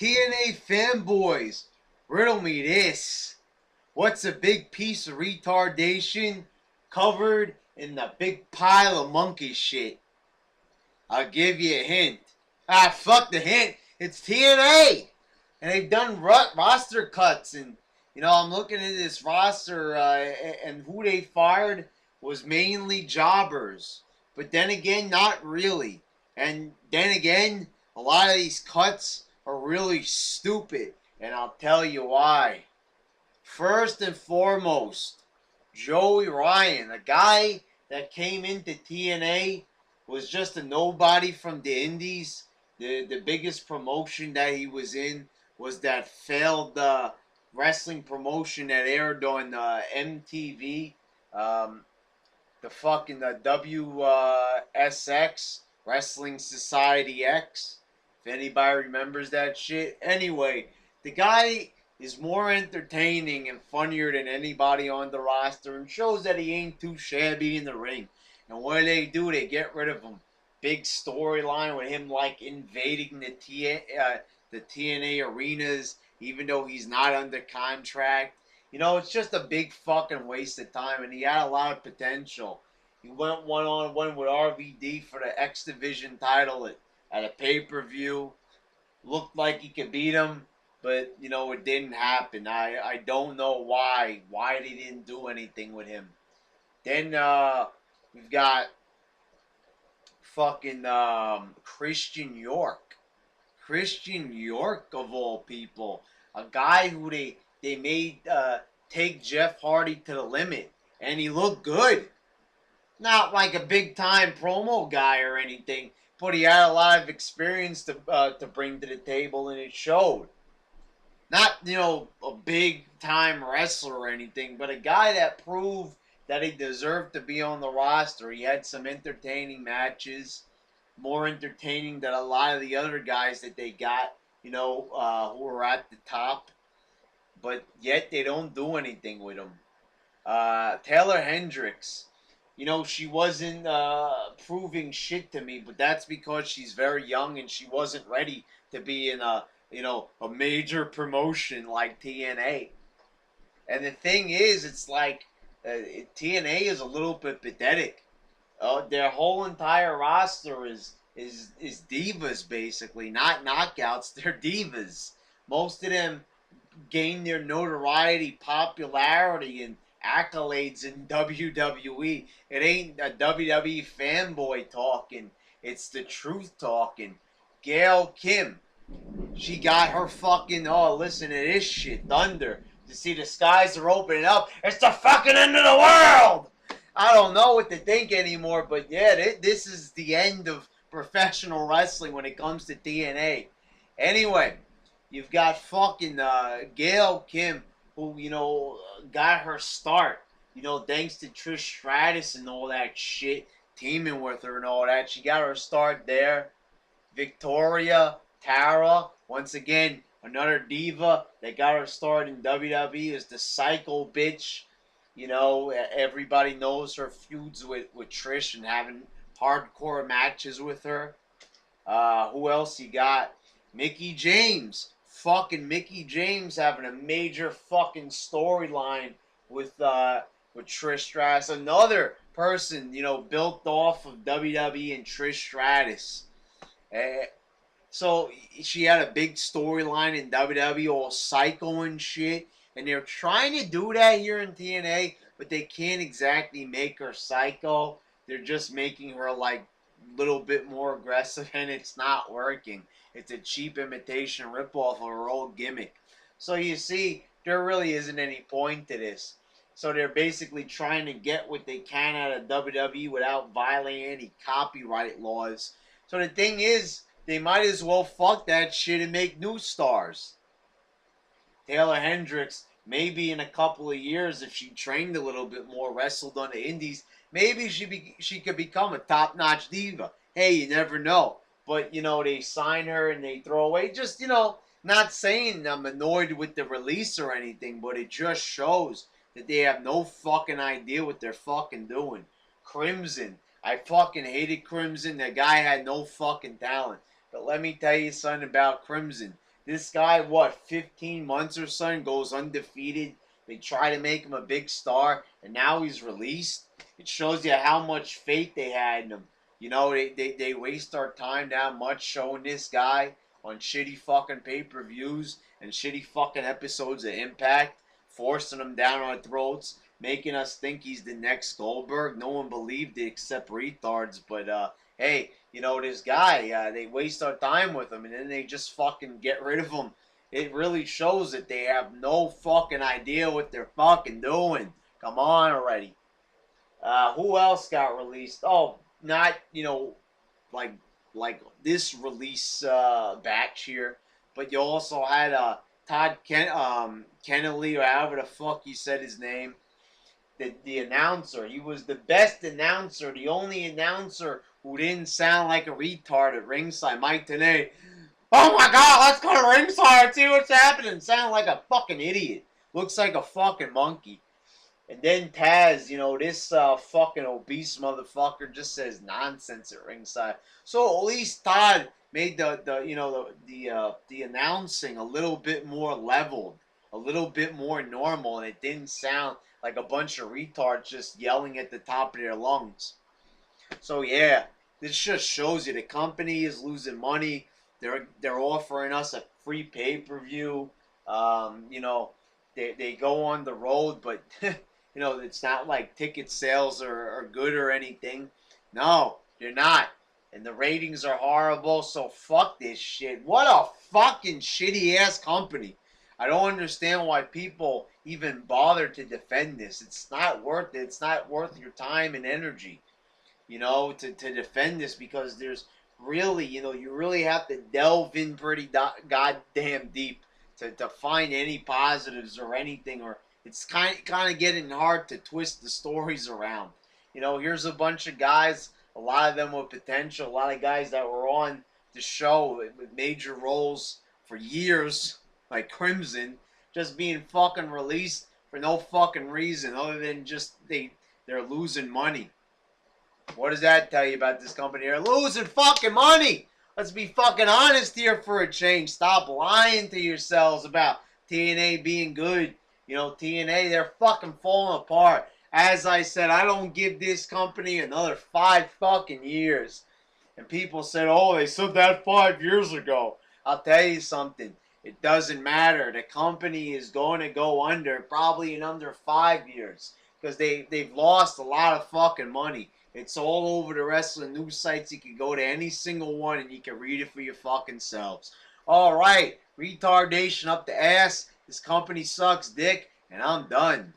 TNA fanboys, riddle me this. What's a big piece of retardation covered in a big pile of monkey shit? I'll give you a hint. Fuck the hint. It's TNA. And they've done roster cuts. And, I'm looking at this roster, and who they fired was mainly jobbers. But then again, not really. And then again, a lot of these cuts are really stupid. And I'll tell you why. First and foremost, Joey Ryan, a guy that came into TNA, was just a nobody from the Indies. The biggest promotion that he was in was that failed wrestling promotion that aired on MTV, the fucking WSX, Wrestling Society X. If anybody remembers that shit. Anyway, the guy is more entertaining and funnier than anybody on the roster and shows that he ain't too shabby in the ring. And what do? They get rid of him. Big storyline with him like invading the TNA arenas even though he's not under contract. It's just a big fucking waste of time, and he had a lot of potential. He went one-on-one with RVD for the X Division title at a pay-per-view. Looked like he could beat him, but, it didn't happen. I don't know why they didn't do anything with him. Then we've got fucking Christian York. Christian York, of all people. A guy who they made take Jeff Hardy to the limit. And he looked good. Not like a big-time promo guy or anything, but he had a lot of experience to bring to the table, and it showed. Not, a big-time wrestler or anything, but a guy that proved that he deserved to be on the roster. He had some entertaining matches, more entertaining than a lot of the other guys that they got, who were at the top. But yet they don't do anything with him. Taylor Hendricks, she wasn't proving shit to me, but that's because she's very young and she wasn't ready to be in a major promotion like TNA. And the thing is, it's like TNA is a little bit pathetic. Their whole entire roster is divas, basically, not knockouts. They're divas. Most of them gained their notoriety, popularity, and accolades in WWE. It ain't a WWE fanboy talking. It's the truth talking. Gail Kim, she got her fucking, listen to this shit, Thunder. To see the skies are opening up. It's the fucking end of the world! I don't know what to think anymore, but yeah, this is the end of professional wrestling when it comes to TNA. Anyway, you've got fucking Gail Kim, who, got her start, thanks to Trish Stratus and all that shit, teaming with her and all that. She got her start there. Victoria, Tara, once again, another diva that got her start in WWE is the Psycho bitch. Everybody knows her feuds with Trish and having hardcore matches with her. Who else you got? Mickie James. Fucking Mickie James having a major fucking storyline with Trish Stratus. Another person, built off of WWE and Trish Stratus. So she had a big storyline in WWE, all psycho and shit. And they're trying to do that here in TNA, but they can't exactly make her psycho. They're just making her like a little bit more aggressive, and it's not working. It's a cheap imitation ripoff of her old gimmick. So you see, there really isn't any point to this. So they're basically trying to get what they can out of WWE without violating any copyright laws. So the thing is, they might as well fuck that shit and make new stars. Taylor Hendricks, maybe in a couple of years, if she trained a little bit more, wrestled on the indies, maybe she could become a top-notch diva. Hey, you never know. But, they sign her and they throw away. Just, not saying I'm annoyed with the release or anything, but it just shows that they have no fucking idea what they're fucking doing. Crimson. I fucking hated Crimson. The guy had no fucking talent. But let me tell you something about Crimson. This guy, what, 15 months or something, goes undefeated. They try to make him a big star, and now he's released. It shows you how much faith they had in him. You know, they waste our time that much showing this guy on shitty fucking pay-per-views and shitty fucking episodes of Impact, forcing him down our throats, making us think he's the next Goldberg. No one believed it except retards, but hey, you know, this guy, they waste our time with him, and then they just fucking get rid of him. It really shows that they have no fucking idea what they're fucking doing. Come on already. Who else got released? Oh, not, you know, like like this release batch here, but you also had Kennelly, or however the fuck you said his name, the announcer. He was the best announcer, the only announcer who didn't sound like a retard at ringside. Mike Tenay, oh my god, let's go to ringside and see what's happening. Sound like a fucking idiot. Looks like a fucking monkey. And then Taz, you know, this fucking obese motherfucker just says nonsense at ringside. So at least Todd made the announcing a little bit more leveled, a little bit more normal, and it didn't sound like a bunch of retards just yelling at the top of their lungs. So yeah, this just shows you the company is losing money. They're offering us a free pay-per-view. You know, they go on the road, but you know, it's not like ticket sales are good or anything. No, they're not. And the ratings are horrible, so fuck this shit. What a fucking shitty ass company. I don't understand why people even bother to defend this. It's not worth it. It's not worth your time and energy, you know, to defend this, because there's really, you know, you really have to delve in pretty goddamn deep to find any positives or anything, or it's kind of getting hard to twist the stories around. You know, here's a bunch of guys, a lot of them with potential, a lot of guys that were on the show with major roles for years, like Crimson, just being fucking released for no fucking reason other than just they're losing money. What does that tell you about this company? They're losing fucking money. Let's be fucking honest here for a change. Stop lying to yourselves about TNA being good. You know, TNA, they're fucking falling apart. As I said, I don't give this company another 5 fucking years. And people said, oh, they said that 5 years ago. I'll tell you something. It doesn't matter. The company is going to go under probably in under 5 years. Because they've lost a lot of fucking money. It's all over the wrestling news sites. You can go to any single one and you can read it for your fucking selves. All right, retardation up the ass. This company sucks dick, and I'm done.